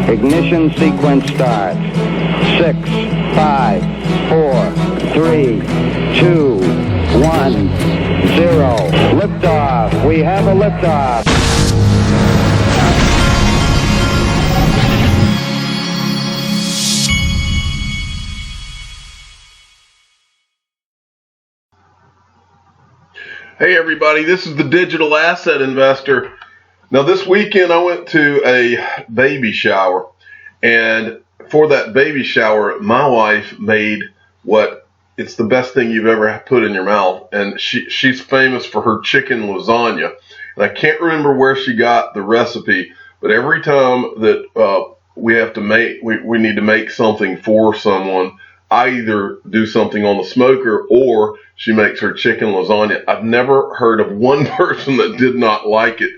Ignition sequence starts. 6, 5, 4, 3, 2, 1, 0. Liftoff. We have a liftoff. Hey everybody, this is the Digital Asset Investor. Now this weekend I went to a baby shower, and for that baby shower my wife made it's the best thing you've ever put in your mouth, and she's famous for her chicken lasagna. And I can't remember where she got the recipe, but every time that we need to make something for someone, I either do something on the smoker or she makes her chicken lasagna. I've never heard of one person that did not like it.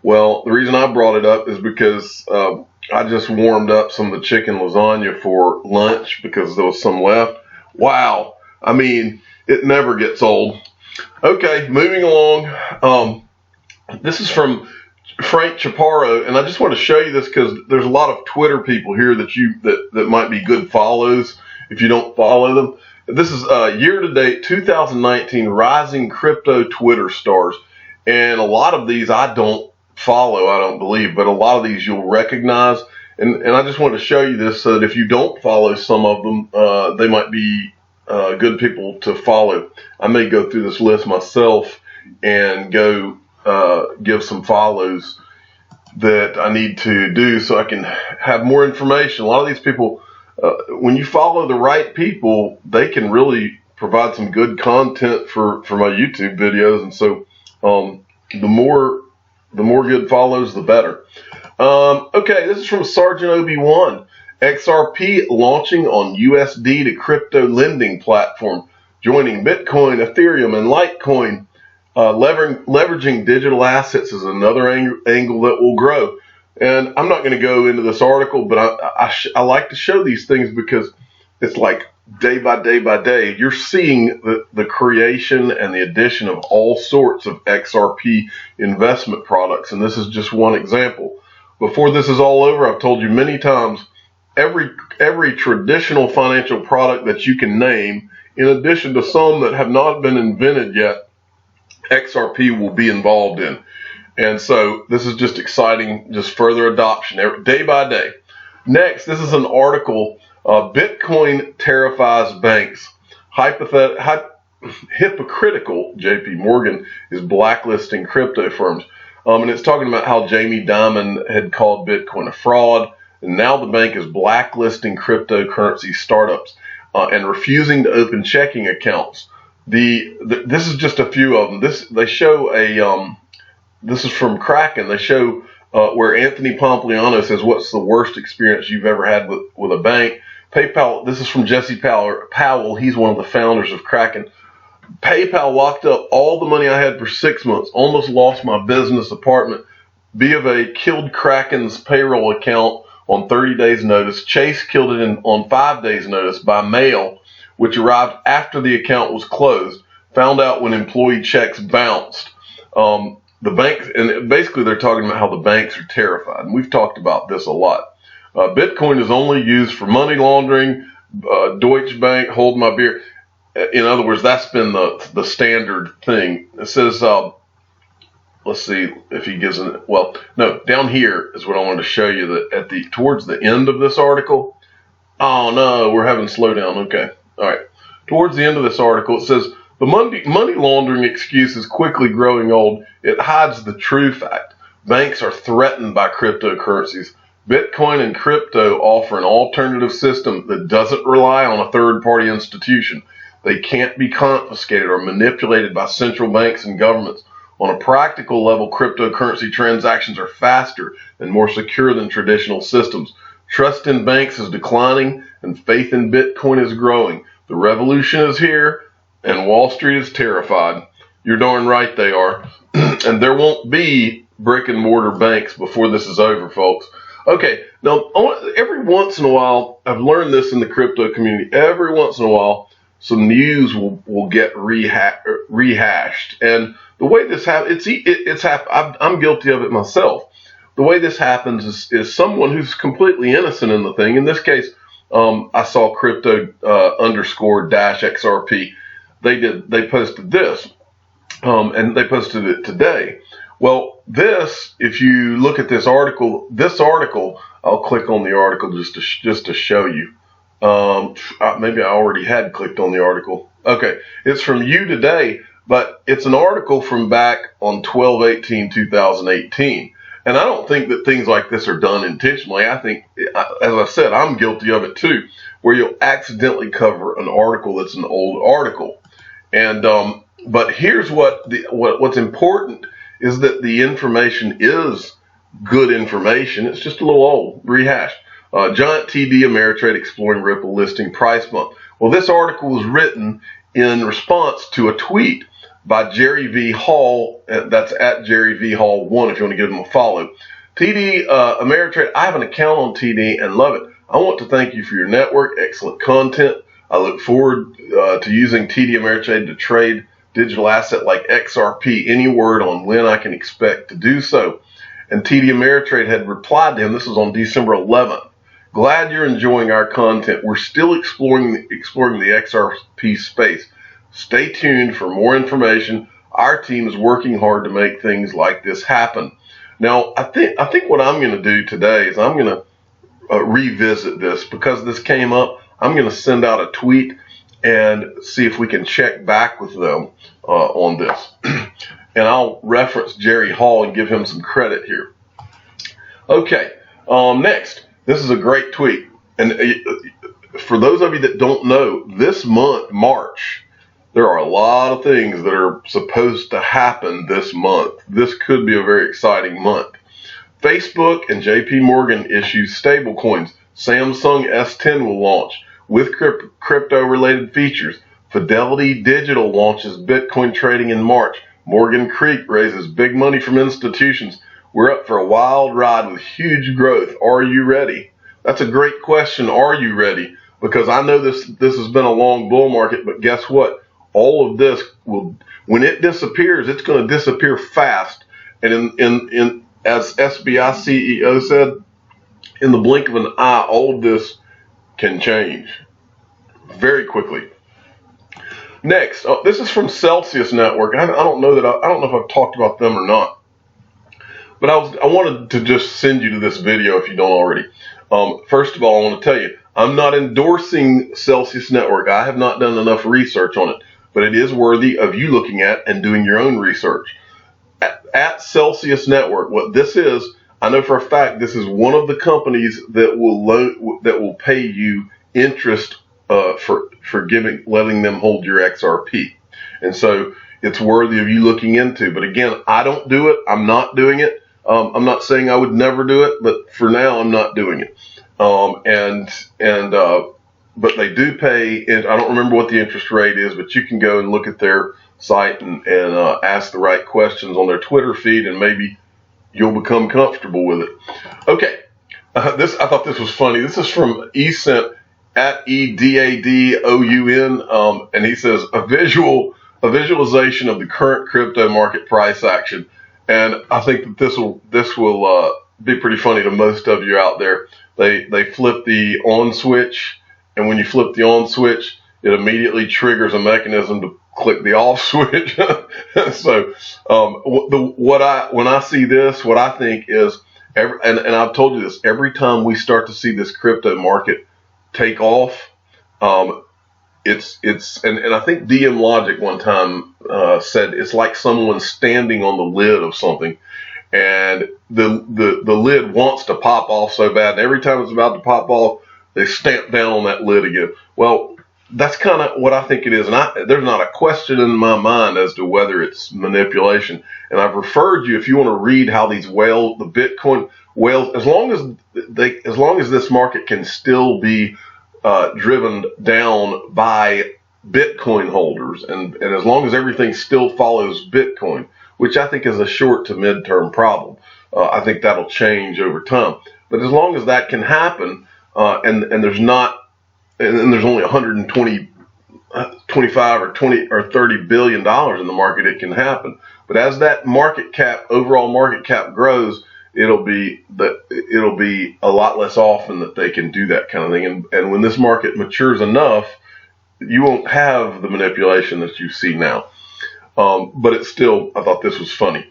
Well, the reason I brought it up is because I just warmed up some of the chicken lasagna for lunch because there was some left. Wow. I mean, it never gets old. Okay, moving along. This is from Frank Chaparro, and I just want to show you this because there's a lot of Twitter people here that might be good follows if you don't follow them. This is year-to-date 2019 rising crypto Twitter stars, and a lot of these I don't follow, I don't believe, but a lot of these you'll recognize, and I just want to show you this so that if you don't follow some of them, they might be good people to follow. I may go through this list myself and go give some follows that I need to do so I can have more information. A lot of these people, when you follow the right people, they can really provide some good content for my YouTube videos, and so the more good follows, the better. Okay, this is from Sergeant Obi-Wan. XRP launching on USD to crypto lending platform, joining Bitcoin, Ethereum, and Litecoin. Leveraging digital assets is another angle that will grow. And I'm not going to go into this article, but I like to show these things because it's like day by day by day, you're seeing the creation and the addition of all sorts of XRP investment products. And this is just one example. Before this is all over, I've told you many times, every traditional financial product that you can name, in addition to some that have not been invented yet, XRP will be involved in. And so this is just exciting, just further adoption day by day. Next, this is an article, Bitcoin terrifies banks. Hypocritical JP Morgan is blacklisting crypto firms. And it's talking about how Jamie Dimon had called Bitcoin a fraud, and now the bank is blacklisting cryptocurrency startups and refusing to open checking accounts. This is just a few of them. They show this is from Kraken. They show where Anthony Pompliano says, "What's the worst experience you've ever had with a bank?" PayPal. This is from Jesse Powell. He's one of the founders of Kraken. PayPal locked up all the money I had for 6 months. Almost lost my business apartment. B of A killed Kraken's payroll account on 30 days notice. Chase killed it on 5 days notice by mail, which arrived after the account was closed. Found out when employee checks bounced. The banks, and basically they're talking about how the banks are terrified. And we've talked about this a lot. Bitcoin is only used for money laundering. Deutsche Bank, hold my beer. In other words, that's been the standard thing. It says, let's see if he gives it. Well, no, down here is what I wanted to show you that towards the end of this article. Oh no, we're having slowdown. Okay, all right. Towards the end of this article, it says the money laundering excuse is quickly growing old. It hides the true fact. Banks are threatened by cryptocurrencies. Bitcoin and crypto offer an alternative system that doesn't rely on a third-party institution. They can't be confiscated or manipulated by central banks and governments. On a practical level, cryptocurrency transactions are faster and more secure than traditional systems. Trust in banks is declining and faith in Bitcoin is growing. The revolution is here and Wall Street is terrified. You're darn right they are. And there won't be brick and mortar banks before this is over, folks. Okay, now every once in a while, I've learned this in the crypto community, every once in a while, some news will get rehashed. And the way this happens, I'm guilty of it myself. the way this happens is someone who's completely innocent in the thing. In this case, I saw crypto underscore dash XRP. They posted this, and they posted it today. Well, if you look at this article, I'll click on the article just to show you. Maybe I already had clicked on the article. Okay, it's from You Today, but it's an article from back on 12/18/2018. And I don't think that things like this are done intentionally. I think, as I said, I'm guilty of it too, where you'll accidentally cover an article that's an old article. And but here's what's important is that the information is good information. It's just a little old, rehashed. Giant TD Ameritrade exploring Ripple listing price bump. Well, this article was written in response to a tweet by Jerry V. Hall. That's at Jerry V. Hall 1 if you want to give him a follow. TD Ameritrade, I have an account on TD and love it. I want to thank you for your network, excellent content. I look forward to using TD Ameritrade to trade digital asset like XRP. Any word on when I can expect to do so? And TD Ameritrade had replied to him. This was on December 11th. Glad you're enjoying our content. We're still exploring the XRP space. Stay tuned for more information. Our team is working hard to make things like this happen. Now, I think what I'm going to do today is I'm going to revisit this because this came up. I'm going to send out a tweet and see if we can check back with them on this. And I'll reference Jerry Hall and give him some credit here. Okay, next. This is a great tweet. And for those of you that don't know, this month, March, there are a lot of things that are supposed to happen this month. This could be a very exciting month. Facebook and JP Morgan issue stablecoins. Samsung S10 will launch with crypto-related features. Fidelity Digital launches Bitcoin trading in March. Morgan Creek raises big money from institutions. We're up for a wild ride with huge growth. Are you ready? That's a great question. Are you ready? Because I know this has been a long bull market, but guess what? All of this when it disappears, it's going to disappear fast. And as SBI CEO said, in the blink of an eye, all of this can change very quickly. Next, this is from Celsius Network. I don't know if I've talked about them or not, but I wanted to just send you to this video if you don't already. First of all, I want to tell you, I'm not endorsing Celsius Network. I have not done enough research on it, but it is worthy of you looking at and doing your own research. At Celsius Network, what this is, I know for a fact this is one of the companies that will pay you interest for letting them hold your XRP, and so it's worthy of you looking into. But again, I don't do it. I'm not doing it. I'm not saying I would never do it, but for now, I'm not doing it. But they do pay. And I don't remember what the interest rate is, but you can go and look at their site and ask the right questions on their Twitter feed, and maybe you'll become comfortable with it. Okay, I thought this was funny. This is from eCent at EDADOUN, and he says a visualization of the current crypto market price action. And I think that this will be pretty funny to most of you out there. They flip the on switch, and when you flip the on switch, it immediately triggers a mechanism to click the off switch. So when I see this, what I think is, and I've told you this, every time we start to see this crypto market take off, and I think DM Logic one time said it's like someone standing on the lid of something, and the lid wants to pop off so bad, and every time it's about to pop off, they stamp down on that lid again. Well, that's kind of what I think it is, and there's not a question in my mind as to whether it's manipulation. And I've referred you, if you want to read how these the Bitcoin whales, as long as this market can still be driven down by Bitcoin holders, and as long as everything still follows Bitcoin, which I think is a short to mid-term problem, I think that'll change over time. But as long as that can happen, and there's only 125 or 20 or 30 billion dollars in the market, it can happen. But as that overall market cap grows, it'll be a lot less often that they can do that kind of thing. And when this market matures enough, you won't have the manipulation that you see now. But it's still, I thought this was funny.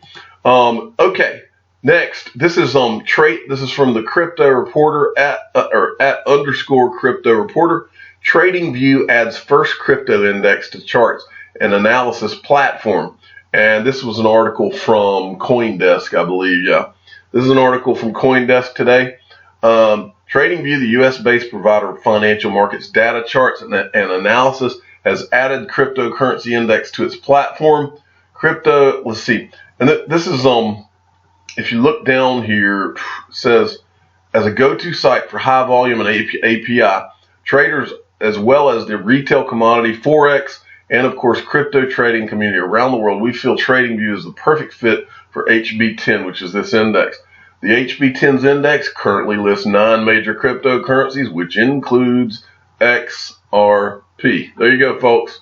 Okay, next, this is This is from the Crypto Reporter at _ Crypto Reporter. TradingView adds first crypto index to charts and analysis platform. And this was an article from CoinDesk, I believe. Yeah, this is an article from CoinDesk today. TradingView, the U.S.-based provider of financial markets data charts and analysis, has added cryptocurrency index to its platform. Let's see. And this is, if you look down here, it says, as a go-to site for high volume and API, traders as well as the retail commodity, Forex, and of course crypto trading community around the world, we feel TradingView is the perfect fit for HB10, which is this index. The HB10's index currently lists 9 major cryptocurrencies, which includes XRP. There you go, folks.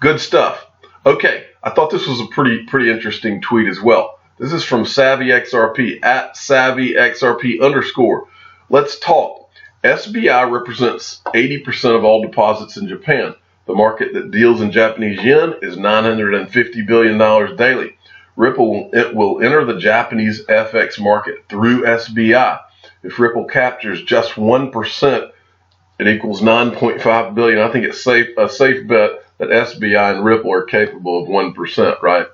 Good stuff. Okay, I thought this was a pretty interesting tweet as well. This is from SavvyXRP at SavvyXRP_. Let's talk. SBI represents 80% of all deposits in Japan. The market that deals in Japanese yen is $950 billion daily. Ripple will enter the Japanese FX market through SBI. If Ripple captures just 1%, it equals $9.5 billion. I think it's a safe bet that SBI and Ripple are capable of 1%, right?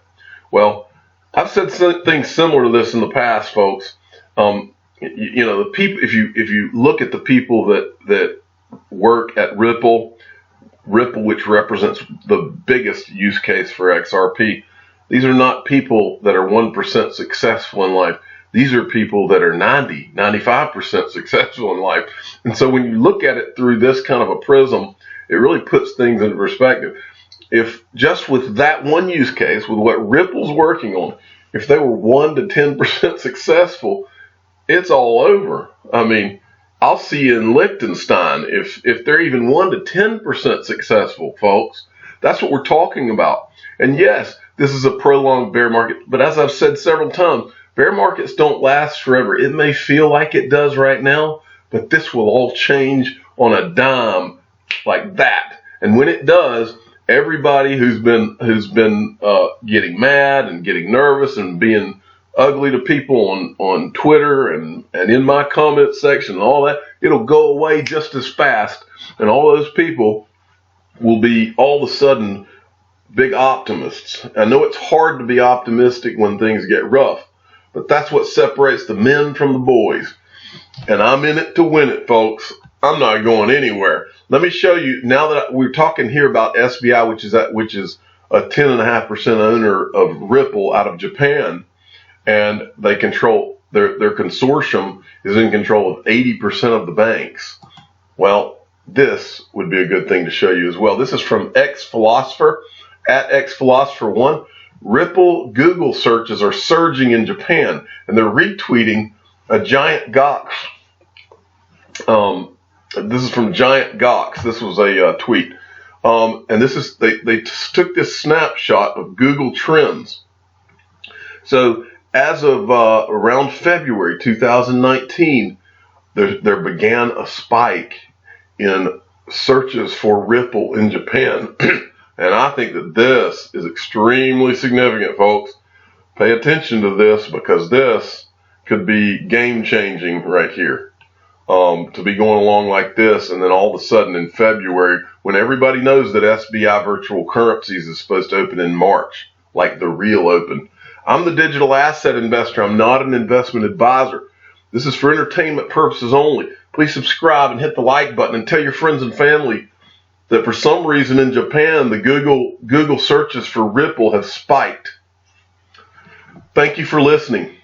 Well, I've said things similar to this in the past, folks. You know, the people. If you look at the people that work at Ripple, which represents the biggest use case for XRP, these are not people that are 1% successful in life. These are people that are 95% successful in life. And so when you look at it through this kind of a prism, it really puts things into perspective. If just with that one use case, with what Ripple's working on, if they were 1 to 10% successful, it's all over. I mean, I'll see you in Liechtenstein if they're even 1 to 10% successful, folks. That's what we're talking about. And yes, this is a prolonged bear market, but as I've said several times, bear markets don't last forever. It may feel like it does right now, but this will all change on a dime like that. And when it does, everybody who's been getting mad and getting nervous and being ugly to people on Twitter and in my comment section and all that, it'll go away just as fast. And all those people will be all of a sudden big optimists. I know it's hard to be optimistic when things get rough, but that's what separates the men from the boys. And I'm in it to win it, folks. I'm not going anywhere. Let me show you, now that we're talking here about SBI, which is a 10.5% owner of Ripple out of Japan, and they control their consortium is in control of 80% of the banks. Well, this would be a good thing to show you as well. This is from XPhilosopher at XPhilosopher1. Ripple Google searches are surging in Japan, and they're retweeting a Giant Gox. This is from Giant Gox. This was a tweet, and this is they took this snapshot of Google Trends. So as of around February 2019, there began a spike in searches for Ripple in Japan. And I think that this is extremely significant, folks. Pay attention to this, because this could be game-changing right here. To be going along like this, and then all of a sudden in February, when everybody knows that SBI Virtual Currencies is supposed to open in March, like the real open. I'm the digital asset investor. I'm not an investment advisor. This is for entertainment purposes only. Please subscribe and hit the like button, and tell your friends and family that for some reason in Japan, the Google searches for Ripple have spiked. Thank you for listening.